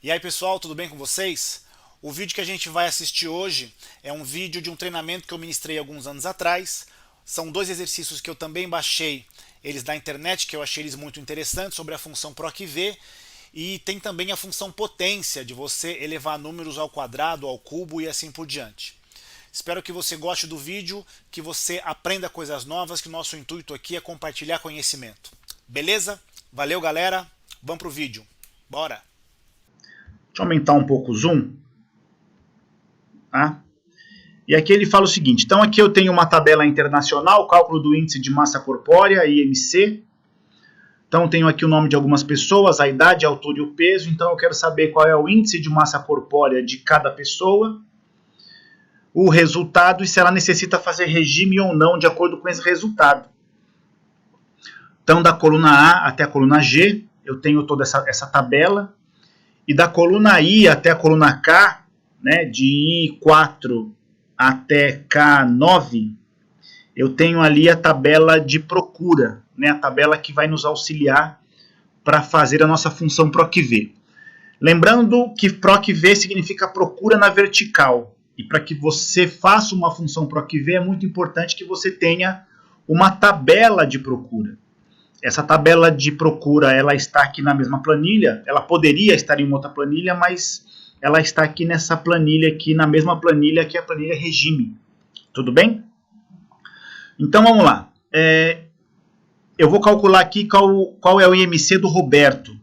E aí pessoal, tudo bem com vocês? O vídeo que a gente vai assistir hoje é um vídeo de um treinamento que eu ministrei alguns anos atrás. São dois exercícios que eu também baixei eles da internet, que eu achei eles muito interessantes, sobre a função PROC-V, e tem também a função potência, de você elevar números ao quadrado, ao cubo e assim por diante. Espero que você goste do vídeo, que você aprenda coisas novas, que o nosso intuito aqui é compartilhar conhecimento. Beleza? Valeu galera, vamos pro vídeo. Bora! Deixa eu aumentar um pouco o zoom. Tá? E aqui ele fala o seguinte, então aqui eu tenho uma tabela internacional, cálculo do índice de massa corpórea, IMC. Então tenho aqui o nome de algumas pessoas, a idade, a altura e o peso. Então eu quero saber qual é o índice de massa corpórea de cada pessoa, o resultado e se ela necessita fazer regime ou não de acordo com esse resultado. Então da coluna A até a coluna G, eu tenho toda essa tabela. E da coluna I até a coluna K, né, de I4 até K9, eu tenho ali a tabela de procura, né, a tabela que vai nos auxiliar para fazer a nossa função PROC-V. Lembrando que PROC-V significa procura na vertical. E para que você faça uma função PROC-V é muito importante que você tenha uma tabela de procura. Essa tabela de procura, ela está aqui na mesma planilha, ela poderia estar em outra planilha, mas ela está aqui nessa planilha, aqui na mesma planilha que é a planilha regime. Tudo bem? Então vamos lá. Eu vou calcular aqui qual é o IMC do Roberto.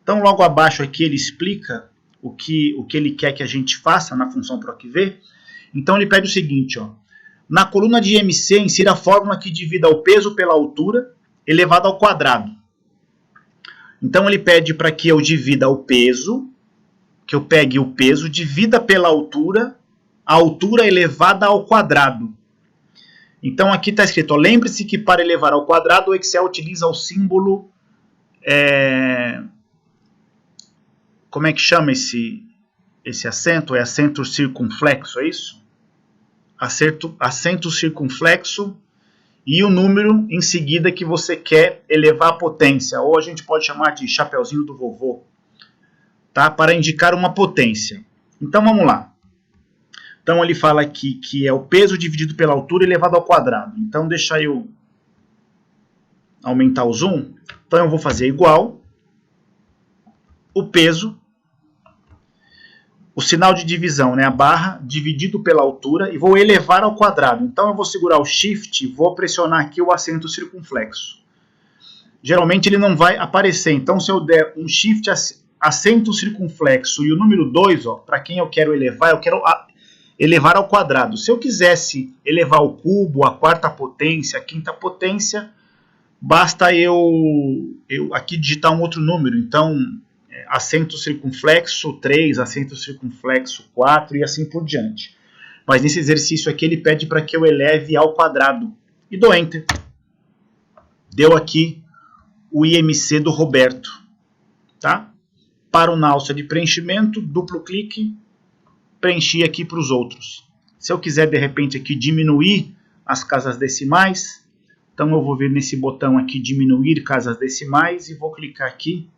Então logo abaixo aqui ele explica o que ele quer que a gente faça na função PROC-V. Então ele pede o seguinte, ó, na coluna de IMC insira a fórmula que divida o peso pela altura elevado ao quadrado. Então ele pede para que eu divida o peso, que eu pegue o peso, divida pela altura, a altura elevada ao quadrado. Então aqui está escrito, lembre-se que para elevar ao quadrado o Excel utiliza o símbolo, como é que chama esse acento? É acento circunflexo, é isso? Acento circunflexo. E o número em seguida que você quer elevar a potência, ou a gente pode chamar de chapeuzinho do vovô, tá? Para indicar uma potência. Então vamos lá. Então ele fala aqui que é o peso dividido pela altura elevado ao quadrado. Então deixa eu aumentar o zoom. Então eu vou fazer igual o peso, o sinal de divisão, né, a barra, dividido pela altura, e vou elevar ao quadrado. Então eu vou segurar o Shift e vou pressionar aqui o acento circunflexo. Geralmente ele não vai aparecer, então se eu der um Shift, acento circunflexo e o número 2, para quem eu quero elevar ao quadrado. Se eu quisesse elevar ao cubo, a quarta potência, a quinta potência, basta eu aqui digitar um outro número. Então acento circunflexo 3, acento circunflexo 4 e assim por diante. Mas nesse exercício aqui ele pede para que eu eleve ao quadrado. E dou Enter. Deu aqui o IMC do Roberto. Tá? Paro na alça de preenchimento, duplo clique, preenchi aqui para os outros. Se eu quiser de repente aqui diminuir as casas decimais, então eu vou vir nesse botão aqui diminuir casas decimais e vou clicar aqui.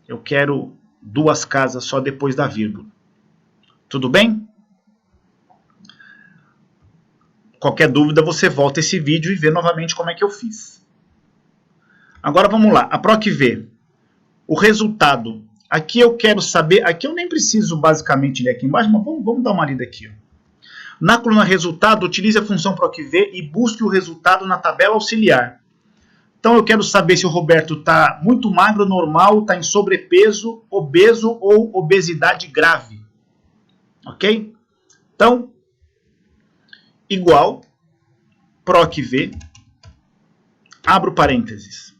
Eu quero duas casas só depois da vírgula. Tudo bem? Qualquer dúvida você volta esse vídeo e vê novamente como é que eu fiz. Agora vamos lá. A PROC-V. O resultado. Aqui eu quero saber... Aqui eu nem preciso basicamente ler aqui embaixo, mas vamos dar uma lida aqui. Ó. Na coluna resultado, utilize a função PROC-V e busque o resultado na tabela auxiliar. Então eu quero saber se o Roberto está muito magro, normal, está em sobrepeso, obeso ou obesidade grave. Ok? Então, igual, PROC-V, abro parênteses.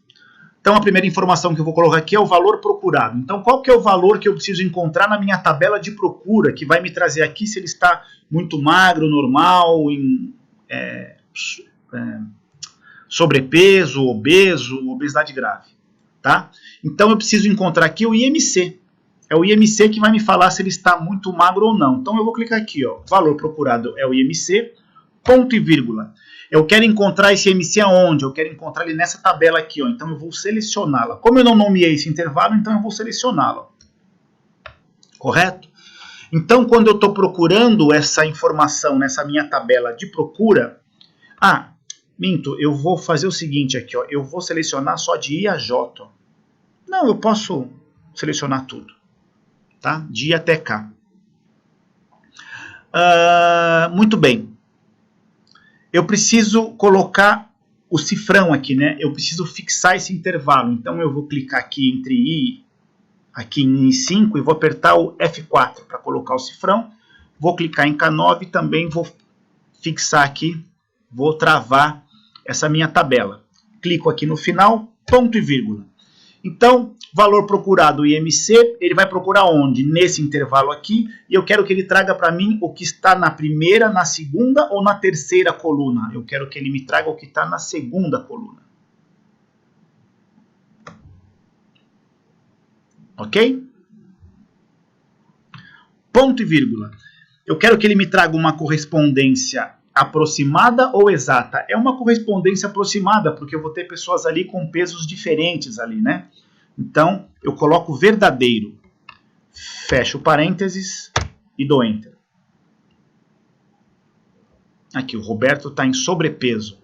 Então a primeira informação que eu vou colocar aqui é o valor procurado. Então qual que é o valor que eu preciso encontrar na minha tabela de procura, que vai me trazer aqui se ele está muito magro, normal, sobrepeso, obeso, obesidade grave, tá? Então eu preciso encontrar aqui o IMC. É o IMC que vai me falar se ele está muito magro ou não. Então eu vou clicar aqui, ó. Valor procurado é o IMC, ponto e vírgula. Eu quero encontrar esse IMC aonde? Eu quero encontrar ele nessa tabela aqui, ó. Então eu vou selecioná-la. Como eu não nomeei esse intervalo, então eu vou selecioná-la. Correto? Então, quando eu estou procurando essa informação nessa minha tabela de procura, eu vou fazer o seguinte aqui, ó, eu vou selecionar só de I a J. Não, eu posso selecionar tudo, tá? De I até K. Muito bem. Eu preciso colocar o cifrão aqui, né? Eu preciso fixar esse intervalo. Então eu vou clicar aqui entre I, aqui em I5 e vou apertar o F4 para colocar o cifrão. Vou clicar em K9 e também vou fixar aqui, vou travar essa minha tabela. Clico aqui no final, ponto e vírgula. Então, valor procurado IMC, ele vai procurar onde? Nesse intervalo aqui, e eu quero que ele traga para mim o que está na primeira, na segunda ou na terceira coluna. Eu quero que ele me traga o que está na segunda coluna. Ok? Ponto e vírgula. Eu quero que ele me traga uma correspondência aproximada ou exata? É uma correspondência aproximada, porque eu vou ter pessoas ali com pesos diferentes ali, né? Então, eu coloco verdadeiro. Fecho parênteses e dou Enter. Aqui, o Roberto está em sobrepeso.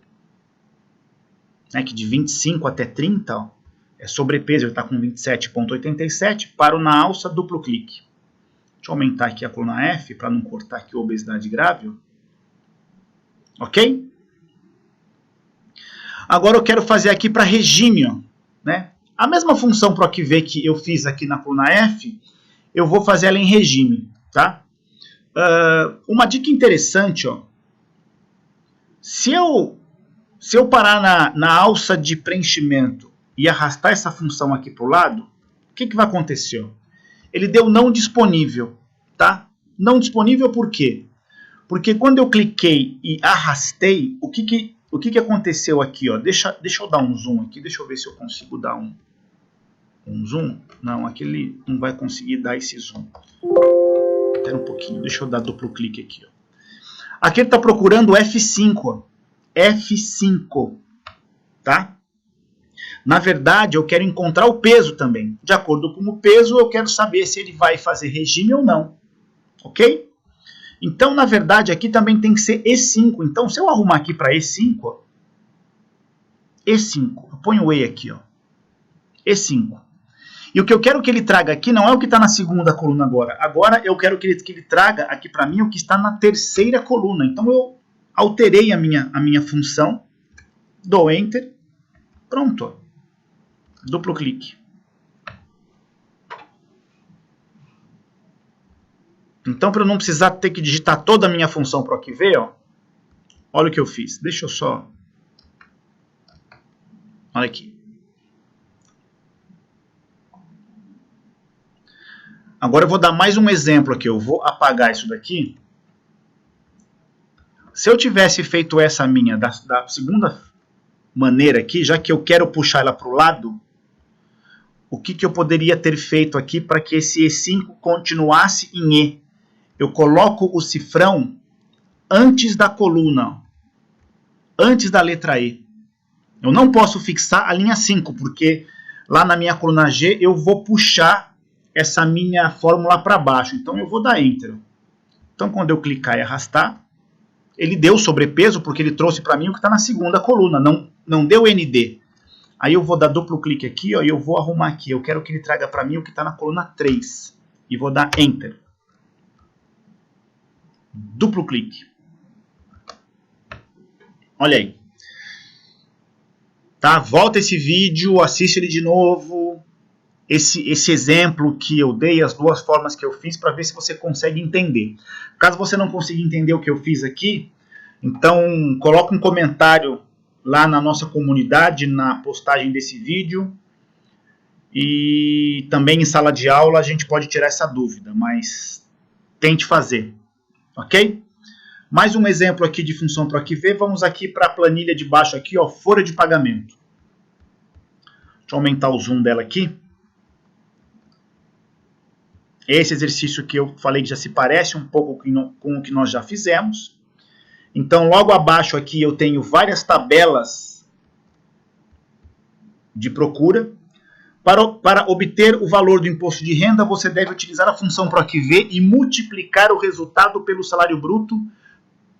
Que de 25 até 30, ó, é sobrepeso, ele está com 27,87. Paro na alça, duplo clique. Deixa eu aumentar aqui a coluna F, para não cortar aqui a obesidade grave. Ok? Agora eu quero fazer aqui para regime, ó, né? A mesma função PROC-V que eu fiz aqui na coluna F, eu vou fazer ela em regime, tá? Uma dica interessante, ó, se eu parar na alça de preenchimento e arrastar essa função aqui para o lado, o que vai acontecer? Ó? Ele deu não disponível, tá? Não disponível por quê? Porque quando eu cliquei e arrastei, o que aconteceu aqui? Ó? Deixa eu dar um zoom aqui, deixa eu ver se eu consigo dar um zoom. Não, aqui ele não vai conseguir dar esse zoom. Espera um pouquinho, deixa eu dar duplo clique aqui. Ó. Aqui ele está procurando F5. Ó. F5. Tá? Na verdade, eu quero encontrar o peso também. De acordo com o peso, eu quero saber se ele vai fazer regime ou não. Ok? Então, na verdade, aqui também tem que ser E5. Então, se eu arrumar aqui para E5, ó, E5, eu ponho o E aqui, ó, E5. E o que eu quero que ele traga aqui não é o que está na segunda coluna agora. Agora eu quero que ele traga aqui para mim o que está na terceira coluna. Então, eu alterei a minha função, dou Enter, pronto, ó, duplo clique. Então, para eu não precisar ter que digitar toda a minha função PROC-V, ó, olha o que eu fiz. Deixa eu só... Olha aqui. Agora eu vou dar mais um exemplo aqui. Eu vou apagar isso daqui. Se eu tivesse feito essa minha da segunda maneira aqui, já que eu quero puxar ela para o lado, o que eu poderia ter feito aqui para que esse E5 continuasse em E? Eu coloco o cifrão antes da coluna, antes da letra E. Eu não posso fixar a linha 5, porque lá na minha coluna G eu vou puxar essa minha fórmula para baixo. Então eu vou dar Enter. Então quando eu clicar e arrastar, ele deu sobrepeso porque ele trouxe para mim o que está na segunda coluna, não deu ND. Aí eu vou dar duplo clique aqui, ó, e eu vou arrumar aqui. Eu quero que ele traga para mim o que está na coluna 3. E vou dar Enter. Duplo clique. Olha aí. Tá? Volta esse vídeo, assiste ele de novo. Esse exemplo que eu dei, as duas formas que eu fiz, para ver se você consegue entender. Caso você não consiga entender o que eu fiz aqui, então coloca um comentário lá na nossa comunidade, na postagem desse vídeo. E também em sala de aula a gente pode tirar essa dúvida, mas tente fazer. Ok? Mais um exemplo aqui de função PROC-V. Vamos aqui para a planilha de baixo aqui, ó, folha de pagamento. Deixa eu aumentar o zoom dela aqui. Esse exercício que eu falei que já se parece um pouco com o que nós já fizemos. Então, logo abaixo aqui eu tenho várias tabelas de procura. Para obter o valor do imposto de renda, você deve utilizar a função PROC-V e multiplicar o resultado pelo salário bruto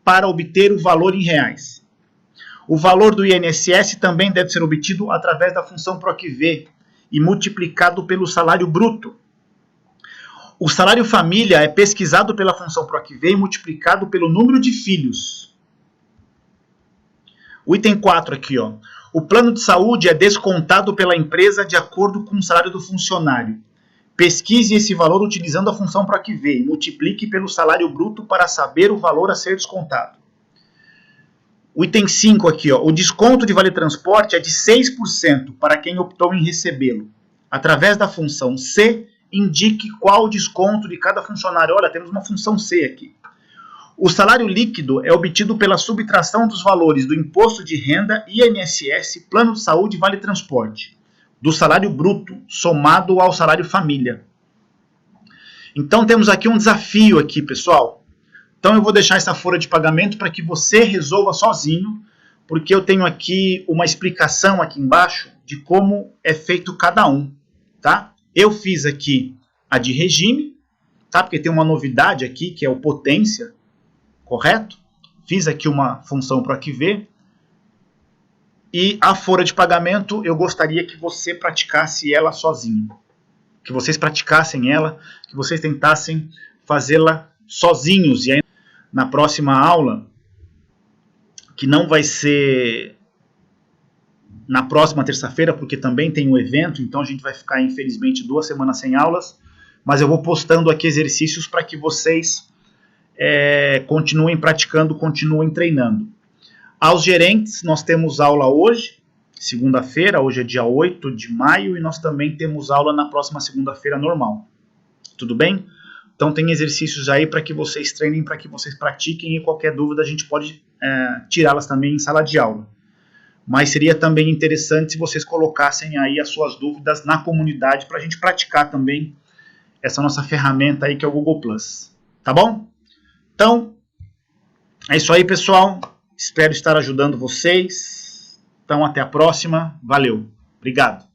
para obter o valor em reais. O valor do INSS também deve ser obtido através da função PROC-V e multiplicado pelo salário bruto. O salário família é pesquisado pela função PROC-V e multiplicado pelo número de filhos. O item 4 aqui, ó. O plano de saúde é descontado pela empresa de acordo com o salário do funcionário. Pesquise esse valor utilizando a função PROC-V e multiplique pelo salário bruto para saber o valor a ser descontado. O item 5 aqui, ó. O desconto de vale-transporte é de 6% para quem optou em recebê-lo. Através da função C, indique qual o desconto de cada funcionário. Olha, temos uma função C aqui. O salário líquido é obtido pela subtração dos valores do imposto de renda, INSS, plano de saúde e vale-transporte, do salário bruto somado ao salário família. Então temos aqui um desafio aqui, pessoal. Então eu vou deixar essa folha de pagamento para que você resolva sozinho, porque eu tenho aqui uma explicação aqui embaixo de como é feito cada um, tá? Eu fiz aqui a de regime, tá? Porque tem uma novidade aqui que é o potência. Correto? Fiz aqui uma função PROC-V. E a folha de pagamento eu gostaria que você praticasse ela sozinho. Que vocês praticassem ela, que vocês tentassem fazê-la sozinhos. E aí, na próxima aula, que não vai ser na próxima terça-feira, porque também tem um evento, então a gente vai ficar, infelizmente, 2 semanas sem aulas. Mas eu vou postando aqui exercícios para que vocês continuem praticando, continuem treinando. Aos gerentes, nós temos aula hoje, segunda-feira, hoje é dia 8 de maio, e nós também temos aula na próxima segunda-feira normal. Tudo bem? Então tem exercícios aí para que vocês treinem, para que vocês pratiquem, e qualquer dúvida a gente pode tirá-las também em sala de aula. Mas seria também interessante se vocês colocassem aí as suas dúvidas na comunidade, para a gente praticar também essa nossa ferramenta aí que é o Google+. Tá bom? Então, é isso aí, pessoal. Espero estar ajudando vocês. Então, até a próxima. Valeu. Obrigado.